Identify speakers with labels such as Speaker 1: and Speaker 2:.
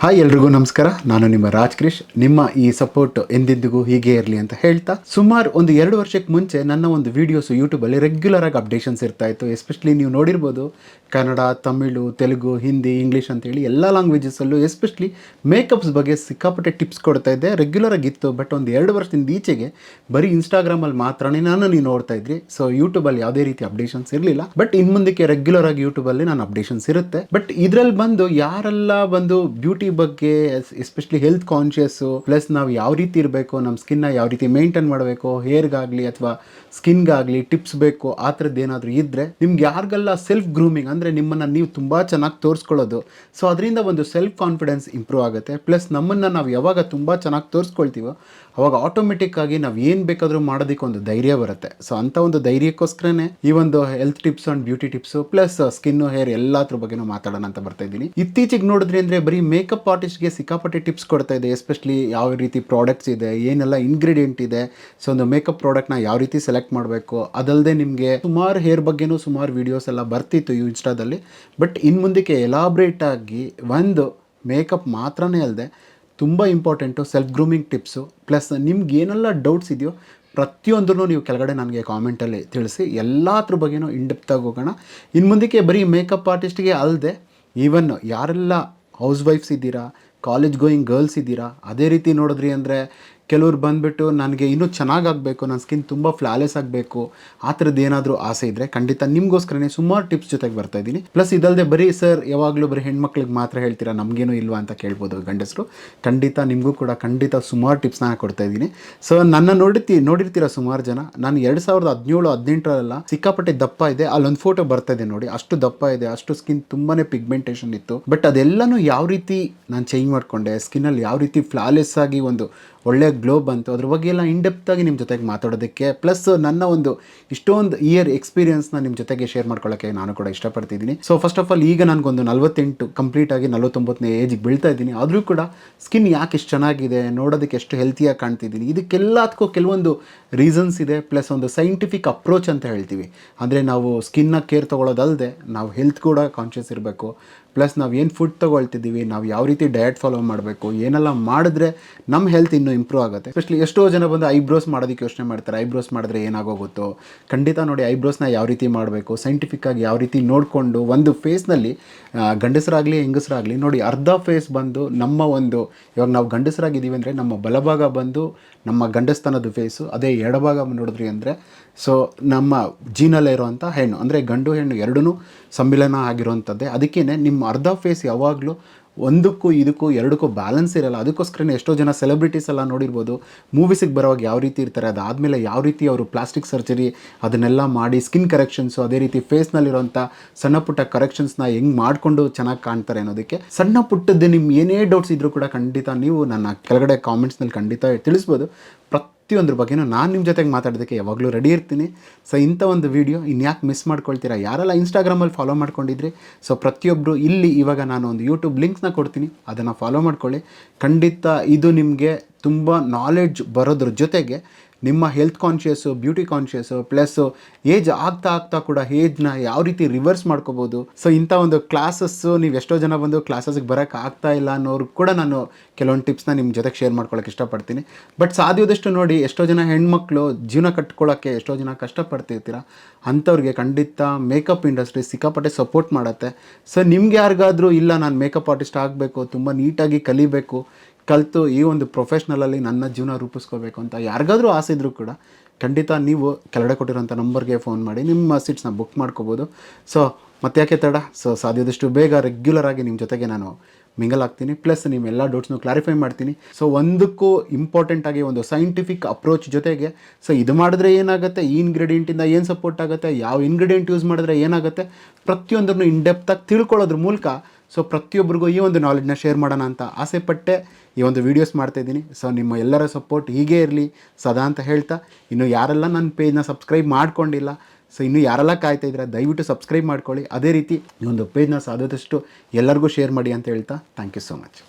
Speaker 1: Hi ಎಲ್ರಿಗೂ ನಮಸ್ಕಾರ. ನಾನು ನಿಮ್ಮ ರಾಜ್ ಕ್ರಿಶ್. ನಿಮ್ಮ ಈ ಸಪೋರ್ಟ್ ಎಂದೆಂದಿಗೂ ಹೀಗೆ ಇರಲಿ ಅಂತ ಹೇಳ್ತಾ, ಸುಮಾರು ಒಂದು 2 ವರ್ಷಕ್ಕೆ ಮುಂಚೆ ನನ್ನ ಒಂದು ವೀಡಿಯೋಸು ಯೂಟ್ಯೂಬಲ್ಲಿ ರೆಗ್ಯುಲರ್ ಆಗಿ ಅಪ್ಡೇಷನ್ಸ್ ಇರ್ತಾ ಇತ್ತು. ಎಸ್ಪೆಷಲಿ ನೀವು ನೋಡಿರ್ಬೋದು, ಕನ್ನಡ, ತಮಿಳು, ತೆಲುಗು, ಹಿಂದಿ, ಇಂಗ್ಲೀಷ್ ಅಂತೇಳಿ ಎಲ್ಲ ಲ್ಯಾಂಗ್ವೇಜಸಲ್ಲೂ ಎಸ್ಪೆಷಲಿ ಮೇಕಪ್ಸ್ ಬಗ್ಗೆ ಸಿಕ್ಕಾಪಟ್ಟೆ ಟಿಪ್ಸ್ ಕೊಡ್ತಾ ಇದ್ದೆ. ರೆಗ್ಯುಲರ್ ಆಗಿತ್ತು. ಬಟ್ ಒಂದು 2 ವರ್ಷದಿಂದ ಈಚೆಗೆ ಬರೀ ಇನ್ಸ್ಟಾಗ್ರಾಮಲ್ಲಿ ಮಾತ್ರನೇ ನೀವು ನೋಡ್ತಾ ಇದ್ರಿ. ಸೊ ಯೂಟ್ಯೂಬಲ್ಲಿ ಯಾವುದೇ ರೀತಿ ಅಪ್ಡೇಷನ್ಸ್ ಇರಲಿಲ್ಲ. ಬಟ್ ಇನ್ನು ಮುಂದಕ್ಕೆ ರೆಗ್ಯುಲರ್ ಆಗಿ ಯೂಟ್ಯೂಬಲ್ಲಿ ನಾನು ಅಪ್ಡೇಷನ್ಸ್ ಇರುತ್ತೆ. ಬಟ್ ಇದರಲ್ಲಿ ಬಂದು ಯಾರೆಲ್ಲ ಬಂದು ಬ್ಯೂಟಿ ಬಗ್ಗೆ, ಎಸ್ಪೆಷಲಿ ಹೆಲ್ತ್ ಕಾನ್ಶಿಯಸ್ಸು, ಪ್ಲಸ್ ನಾವು ಯಾವ ರೀತಿ ಇರಬೇಕು, ನಮ್ಮ ಸ್ಕಿನ್ನ ಯಾವ ರೀತಿ ಮೇಂಟೈನ್ ಮಾಡಬೇಕು, ಹೇರ್ಗಾಗಲಿ ಅಥವಾ ಸ್ಕಿನ್ಗಾಗಲಿ ಟಿಪ್ಸ್ ಬೇಕು, ಆ ಥರದ್ದು ಏನಾದರೂ ಇದ್ದರೆ, ನಿಮ್ಗೆ ಯಾರಿಗೆಲ್ಲ ಸೆಲ್ಫ್ ಗ್ರೂಮಿಂಗ್ ಅಂದರೆ ನಿಮ್ಮನ್ನು ನೀವು ತುಂಬ ಚೆನ್ನಾಗಿ ತೋರಿಸ್ಕೊಳ್ಳೋದು, ಸೊ ಅದರಿಂದ ಒಂದು ಸೆಲ್ಫ್ ಕಾನ್ಫಿಡೆನ್ಸ್ ಇಂಪ್ರೂವ್ ಆಗುತ್ತೆ. ಪ್ಲಸ್ ನಮ್ಮನ್ನು ನಾವು ಯಾವಾಗ ತುಂಬ ಚೆನ್ನಾಗಿ ತೋರಿಸ್ಕೊಳ್ತೀವೋ ಅವಾಗ ಆಟೋಮೆಟಿಕ್ಕಾಗಿ ನಾವು ಏನು ಬೇಕಾದರೂ ಮಾಡೋದಕ್ಕೆ ಒಂದು ಧೈರ್ಯ ಬರುತ್ತೆ. ಸೊ ಅಂಥ ಒಂದು ಧೈರ್ಯಕ್ಕೋಸ್ಕರನೇ ಈ ಒಂದು health tips and beauty tips plus skin, hair ಎಲ್ಲದ್ರ ಬಗ್ಗೆನೂ ಮಾತಾಡೋಣ ಅಂತ ಬರ್ತಾ ಇದ್ದೀನಿ. ಇತ್ತೀಚೆಗೆ ನೋಡಿದ್ರಿ ಅಂದರೆ ಬರೀ ಮೇಕಪ್ ಆರ್ಟಿಸ್ಟ್ಗೆ ಸಿಕ್ಕಾಪಟ್ಟೆ ಟಿಪ್ಸ್ ಕೊಡ್ತಾ ಇದೆ. ಎಸ್ಪೆಷಲಿ ಯಾವ ರೀತಿ ಪ್ರಾಡಕ್ಟ್ಸ್ ಇದೆ, ಏನೆಲ್ಲ ಇಂಗ್ರೀಡಿಯೆಂಟ್ ಇದೆ, ಸೊ ಒಂದು ಮೇಕಪ್ ಪ್ರಾಡಕ್ಟ್ನ ಯಾವ ರೀತಿ ಸೆಲೆಕ್ಟ್ ಮಾಡಬೇಕು. ಅದಲ್ಲದೆ ನಿಮಗೆ ಸುಮಾರು ಹೇರ್ ಬಗ್ಗೆನೂ ಸುಮಾರು ವೀಡಿಯೋಸ್ ಎಲ್ಲ ಬರ್ತಿತ್ತು ಇನ್ಸ್ಟಾದಲ್ಲಿ. ಬಟ್ ಇನ್ನು ಮುಂದಕ್ಕೆ ಎಲಾಬ್ರೇಟಾಗಿ ಒಂದು ಮೇಕಪ್ ಮಾತ್ರನೇ ಅಲ್ಲದೆ ತುಂಬ important self grooming tips, plus ನಿಮ್ಗೆ ಏನೆಲ್ಲ ಡೌಟ್ಸ್ ಇದೆಯೋ ಪ್ರತಿಯೊಂದನ್ನು ನೀವು ಕೆಳಗಡೆ ನನಗೆ ಕಾಮೆಂಟಲ್ಲಿ ತಿಳಿಸಿ. ಎಲ್ಲದ್ರ ಬಗ್ಗೆನೂ ಇನ್ಡೆಪ್ತಾಗಿ ಹೋಗೋಣ. ಇನ್ನು ಮುಂದಕ್ಕೆ ಬರೀ ಮೇಕಪ್ ಆರ್ಟಿಸ್ಟಿಗೆ ಅಲ್ಲದೆ ಈವನ್ ಯಾರೆಲ್ಲ ಹೌಸ್ ವೈಫ್ಸ್ ಇದ್ದೀರಾ, ಕಾಲೇಜ್ ಗೋಯಿಂಗ್ ಗರ್ಲ್ಸ್ ಇದ್ದೀರಾ, ಅದೇ ರೀತಿ ನೋಡಿದ್ರಿ ಅಂದರೆ ಕೆಲವ್ರು ಬಂದುಬಿಟ್ಟು ನನಗೆ ಇನ್ನೂ ಚೆನ್ನಾಗಾಗಬೇಕು, ನನ್ನ ಸ್ಕಿನ್ ತುಂಬ ಫ್ಲಾಲೆಸ್ ಆಗಬೇಕು, ಆ ಥರದ್ದು ಏನಾದರೂ ಆಸೆ ಇದ್ದರೆ ಖಂಡಿತ ನಿಮಗೋಸ್ಕರನೇ ಸುಮಾರು ಟಿಪ್ಸ್ ಜೊತೆಗೆ ಬರ್ತಾಯಿದ್ದೀನಿ. ಪ್ಲಸ್ ಇದಲ್ಲದೆ ಬರೀ ಸರ್ ಯಾವಾಗಲೂ ಬರೀ ಹೆಣ್ಮಕ್ಳಿಗೆ ಮಾತ್ರ ಹೇಳ್ತೀರಾ, ನಮಗೇನೂ ಇಲ್ವಾ ಅಂತ ಕೇಳ್ಬೋದು ಗಂಡಸರು. ಖಂಡಿತ ನಿಮಗೂ ಕೂಡ ಖಂಡಿತ ಸುಮಾರು ಟಿಪ್ಸ್ನ ಕೊಡ್ತಾಯಿದ್ದೀನಿ. ಸೊ ನನ್ನ ನೋಡಿರ್ತೀರ ಸುಮಾರು ಜನ. ನಾನು 2017-18 ಸಿಕ್ಕಾಪಟ್ಟೆ ದಪ್ಪ ಇದೆ. ಅಲ್ಲೊಂದು ಫೋಟೋ ಬರ್ತಾ ಇದೆ ನೋಡಿ, ಅಷ್ಟು ದಪ್ಪ ಇದೆ, ಅಷ್ಟು ಸ್ಕಿನ್ ತುಂಬಾ ಪಿಗ್ಮೆಂಟೇಷನ್ ಇತ್ತು. ಬಟ್ ಅದೆಲ್ಲನೂ ಯಾವ ರೀತಿ ನಾನು ಚೇಂಜ್ ಮಾಡಿಕೊಂಡೆ, ಸ್ಕಿನ್ನಲ್ಲಿ ಯಾವ ರೀತಿ ಫ್ಲಾಲೆಸ್ ಆಗಿ ಒಂದು ಒಳ್ಳೆ ಗ್ಲೋ ಬಂತು, ಅದ್ರ ಬಗ್ಗೆ ಎಲ್ಲ ಇನ್ಡೆಪ್ತಾಗಿ ನಿಮ್ಮ ಜೊತೆಗೆ ಮಾತಾಡೋದಕ್ಕೆ, ಪ್ಲಸ್ ನನ್ನ ಒಂದು ಇಷ್ಟೊಂದು ಇಯರ್ ಎಕ್ಸ್ಪೀರಿಯನ್ಸ್ನ ನಿಮ್ಮ ಜೊತೆಗೆ ಶೇರ್ ಮಾಡ್ಕೊಳ್ಳೋಕ್ಕೆ ನಾನು ಕೂಡ ಇಷ್ಟಪಡ್ತಿದ್ದೀನಿ. ಸೊ ಫಸ್ಟ್ ಆಫ್ ಆಲ್ ಈಗ ನನಗೊಂದು 48 ಕಂಪ್ಲೀಟ್ ಆಗಿ 49ನೇ ಏಜಿಗೆ ಬೀಳ್ತಾ ಇದ್ದೀನಿ. ಆದರೂ ಕೂಡ ಸ್ಕಿನ್ ಯಾಕೆ ಇಷ್ಟು ಚೆನ್ನಾಗಿದೆ, ನೋಡೋದಕ್ಕೆ ಎಷ್ಟು ಹೆಲ್ತಿಯಾಗಿ ಕಾಣ್ತಿದ್ದೀನಿ, ಇದಕ್ಕೆಲ್ಲದಕ್ಕೂ ಕೆಲವೊಂದು ರೀಸನ್ಸ್ ಇದೆ. ಪ್ಲಸ್ ಒಂದು ಸೈಂಟಿಫಿಕ್ ಅಪ್ರೋಚ್ ಅಂತ ಹೇಳ್ತೀವಿ. ಅಂದರೆ ನಾವು ಸ್ಕಿನ್ನ ಕೇರ್ ತೊಗೊಳ್ಳೋದಲ್ಲದೆ ನಾವು ಹೆಲ್ತ್ ಕೂಡ ಕಾನ್ಷಿಯಸ್ ಇರಬೇಕು. ಪ್ಲಸ್ ನಾವು ಏನು ಫುಡ್ ತೊಗೊಳ್ತಿದ್ದೀವಿ, ನಾವು ಯಾವ ರೀತಿ ಡಯಟ್ ಫಾಲೋ ಮಾಡಬೇಕು, ಏನೆಲ್ಲ ಮಾಡಿದ್ರೆ ನಮ್ಮ ಹೆಲ್ತ್ ಇನ್ನೂ ಇಂಪ್ರೂವ್ ಆಗುತ್ತೆ. ಎಸ್ಪೆಷಲಿ ಎಷ್ಟೋ ಜನ ಬಂದು ಐಬ್ರೋಸ್ ಮಾಡೋದಕ್ಕೆ ಯೋಚನೆ ಮಾಡ್ತಾರೆ. ಐಬ್ರೋಸ್ ಮಾಡಿದ್ರೆ ಏನಾಗೋಗುತ್ತೋ, ಖಂಡಿತ ನೋಡಿ ಐಬ್ರೋಸ್ನ ಯಾವ ರೀತಿ ಮಾಡಬೇಕು, ಸೈಂಟಿಫಿಕ್ಕಾಗಿ ಯಾವ ರೀತಿ ನೋಡಿಕೊಂಡು ಒಂದು ಫೇಸ್ನಲ್ಲಿ ಗಂಡಸರಾಗಲಿ ಹೆಂಗಸರಾಗಲಿ ನೋಡಿ, ಅರ್ಧ ಫೇಸ್ ಬಂದು ನಮ್ಮ ಒಂದು, ಇವಾಗ ನಾವು ಗಂಡಸರಾಗಿದ್ದೀವಿ ಅಂದರೆ ನಮ್ಮ ಬಲಭಾಗ ಬಂದು ನಮ್ಮ ಗಂಡಸ್ತನದ ಫೇಸು, ಅದೇ ಎಡಭಾಗ ನೋಡಿದ್ರಿ ಅಂದರೆ ಸೊ ನಮ್ಮ ಜೀನಲ್ಲೇ ಇರುವಂಥ ಹೆಣ್ಣು, ಅಂದರೆ ಗಂಡು ಹೆಣ್ಣು ಎರಡೂ ಸಮ್ಮಿಲನ ಆಗಿರುವಂಥದ್ದೇ. ಅದಕ್ಕೇ ನಿಮ್ಮ ಅರ್ಧ ಫೇಸ್ ಯಾವಾಗಲೂ ಒಂದಕ್ಕೂ ಇದಕ್ಕೂ ಎರಡಕ್ಕೂ ಬ್ಯಾಲೆನ್ಸ್ ಇರಲ್ಲ. ಅದಕ್ಕೋಸ್ಕರನೇ ಎಷ್ಟೋ ಜನ ಸೆಲೆಬ್ರಿಟೀಸ್ ಎಲ್ಲ ನೋಡಿರ್ಬೋದು, ಮೂವೀಸಿಗೆ ಬರೋವಾಗ ಯಾವ ರೀತಿ ಇರ್ತಾರೆ, ಅದಾದಮೇಲೆ ಯಾವ ರೀತಿ ಅವರು ಪ್ಲಾಸ್ಟಿಕ್ ಸರ್ಜರಿ ಅದನ್ನೆಲ್ಲ ಮಾಡಿ ಸ್ಕಿನ್ ಕರೆಕ್ಷನ್ಸು, ಅದೇ ರೀತಿ ಫೇಸ್ನಲ್ಲಿರೋಂಥ ಸಣ್ಣ ಪುಟ್ಟ ಕರೆಕ್ಷನ್ಸ್ನ ಹೆಂಗೆ ಮಾಡಿಕೊಂಡು ಚೆನ್ನಾಗಿ ಕಾಣ್ತಾರೆ ಅನ್ನೋದಕ್ಕೆ. ಸಣ್ಣ ಪುಟ್ಟದ್ದು ನಿಮ್ಮ ಏನೇ ಡೌಟ್ಸ್ ಇದ್ದರೂ ಕೂಡ ಖಂಡಿತ ನೀವು ನನ್ನ ಕೆಳಗಡೆ ಕಾಮೆಂಟ್ಸ್ನಲ್ಲಿ ಖಂಡಿತ ತಿಳಿಸ್ಬೋದು. ಪ್ರತಿಯೊಂದ್ರ ಬಗ್ಗೆನೂ ನಾನು ನಿಮ್ಮ ಜೊತೆಗೆ ಮಾತಾಡೋದಕ್ಕೆ ಯಾವಾಗಲೂ ರೆಡಿ ಇರ್ತೀನಿ. ಸೊ ಇಂಥ ಒಂದು ವೀಡಿಯೋ ಇನ್ಯಾಕೆ ಮಿಸ್ ಮಾಡ್ಕೊಳ್ತೀರಾ? ಯಾರೆಲ್ಲ ಇನ್ಸ್ಟಾಗ್ರಾಮಲ್ಲಿ ಫಾಲೋ ಮಾಡ್ಕೊಂಡಿದ್ರಿ, ಸೊ ಪ್ರತಿಯೊಬ್ಬರು ಇಲ್ಲಿ ಇವಾಗ ನಾನು ಒಂದು ಯೂಟ್ಯೂಬ್ ಲಿಂಕ್ಸ್ನ ಕೊಡ್ತೀನಿ, ಅದನ್ನು ಫಾಲೋ ಮಾಡ್ಕೊಳ್ಳಿ. ಖಂಡಿತ ಇದು ನಿಮಗೆ ತುಂಬ ನಾಲೆಡ್ಜ್ ಬರೋದ್ರ ಜೊತೆಗೆ ನಿಮ್ಮ health conscious, beauty conscious, plus age ಆಗ್ತಾ ಕೂಡ ಏಜ್ನ ಯಾವ ರೀತಿ ರಿವರ್ಸ್ ಮಾಡ್ಕೋಬೋದು. ಸೊ ಇಂಥ ಒಂದು ಕ್ಲಾಸಸ್ಸು, ನೀವು ಎಷ್ಟೋ ಜನ ಬಂದು ಕ್ಲಾಸಸ್ಗೆ ಬರೋಕ್ಕೆ ಆಗ್ತಾ ಇಲ್ಲ ಅನ್ನೋರು ಕೂಡ ನಾನು ಕೆಲವೊಂದು ಟಿಪ್ಸ್ನ ನಿಮ್ಮ ಜೊತೆಗೆ ಶೇರ್ ಮಾಡ್ಕೊಳ್ಳೋಕೆ ಇಷ್ಟಪಡ್ತೀನಿ. ಬಟ್ ಸಾಧ್ಯದಷ್ಟು ನೋಡಿ, ಎಷ್ಟೋ ಜನ ಹೆಣ್ಮಕ್ಳು ಜೀವನ ಕಟ್ಕೊಳ್ಳೋಕ್ಕೆ ಎಷ್ಟೋ ಜನ ಕಷ್ಟಪಡ್ತಿರ್ತೀರ, ಅಂಥವ್ರಿಗೆ ಖಂಡಿತ ಮೇಕಪ್ ಇಂಡಸ್ಟ್ರಿ ಸಿಕ್ಕಾಪಟ್ಟೆ ಸಪೋರ್ಟ್ ಮಾಡುತ್ತೆ. ಸೊ ನಿಮ್ಗೆ ಯಾರಿಗಾದರೂ ಇಲ್ಲ ನಾನು ಮೇಕಪ್ ಆರ್ಟಿಸ್ಟ್ ಆಗಬೇಕು, ತುಂಬ ನೀಟಾಗಿ ಕಲಿಬೇಕು, ಕಲಿತು ಈ ಒಂದು ಪ್ರೊಫೆಷ್ನಲಲ್ಲಿ ನನ್ನ ಜೀವನ ರೂಪಿಸ್ಕೋಬೇಕು ಅಂತ ಯಾರಿಗಾದರೂ ಆಸೆ ಇದ್ದರೂ ಕೂಡ ಖಂಡಿತ ನೀವು ಕೆಳಗಡೆ ಕೊಟ್ಟಿರೋಂಥ ನಂಬರ್ಗೆ ಫೋನ್ ಮಾಡಿ ನಿಮ್ಮ ಸೀಟ್ಸ್ನ ಬುಕ್ ಮಾಡ್ಕೋಬೋದು. ಸೊ ಮತ್ತೆ ಯಾಕೆ ತಡ? ಸೊ ಸಾಧ್ಯದಷ್ಟು ಬೇಗ ರೆಗ್ಯುಲರಾಗಿ ನಿಮ್ಮ ಜೊತೆಗೆ ನಾನು ಮಿಂಗಲ್ ಆಗ್ತೀನಿ. ಪ್ಲಸ್ ನಿಮ್ಮೆಲ್ಲ ಡೌಟ್ಸ್ನು ಕ್ಲಾರಿಫೈ ಮಾಡ್ತೀನಿ. ಸೊ ಒಂದಕ್ಕೂ ಇಂಪಾರ್ಟೆಂಟಾಗಿ ಒಂದು ಸೈಂಟಿಫಿಕ್ ಅಪ್ರೋಚ್ ಜೊತೆಗೆ, ಸೊ ಇದು ಮಾಡಿದ್ರೆ ಏನಾಗುತ್ತೆ, ಈ ಇಂಗ್ರೀಡಿಯೆಂಟಿಂದ ಏನು ಸಪೋರ್ಟ್ ಆಗುತ್ತೆ, ಯಾವ ಇಂಗ್ರೀಡಿಯೆಂಟ್ ಯೂಸ್ ಮಾಡಿದ್ರೆ ಏನಾಗುತ್ತೆ, ಪ್ರತಿಯೊಂದನ್ನು ಇನ್ಡೆಪ್ತಾಗಿ ತಿಳ್ಕೊಳ್ಳೋದ್ರ ಮೂಲಕ ಸೊ ಪ್ರತಿಯೊಬ್ಬರಿಗೂ ಈ ಒಂದು ನಾಲೆಡ್ಜನ್ನ ಶೇರ್ ಮಾಡೋಣ ಅಂತ ಆಸೆಪಟ್ಟೆ ಈ ಒಂದು ವೀಡಿಯೋಸ್ ಮಾಡ್ತಾಯಿದ್ದೀನಿ. ಸೊ ನಿಮ್ಮ ಎಲ್ಲರ ಸಪೋರ್ಟ್ ಹೀಗೆ ಇರಲಿ ಸದಾ ಅಂತ ಹೇಳ್ತಾ, ಇನ್ನು ಯಾರೆಲ್ಲ ನನ್ನ ಪೇಜ್ನ ಸಬ್ಸ್ಕ್ರೈಬ್ ಮಾಡ್ಕೊಂಡಿಲ್ಲ, ಸೊ ಇನ್ನೂ ಯಾರೆಲ್ಲ ಕಾಯ್ತಾ ಇದ್ದೀರಾ ದಯವಿಟ್ಟು ಸಬ್ಸ್ಕ್ರೈಬ್ ಮಾಡ್ಕೊಳ್ಳಿ. ಅದೇ ರೀತಿ ಈ ಒಂದು ಪೇಜ್ನ ಸಾಧ್ಯದಷ್ಟು ಎಲ್ಲರಿಗೂ ಶೇರ್ ಮಾಡಿ ಅಂತ ಹೇಳ್ತಾ, ಥ್ಯಾಂಕ್ ಯು ಸೋ ಮಚ್.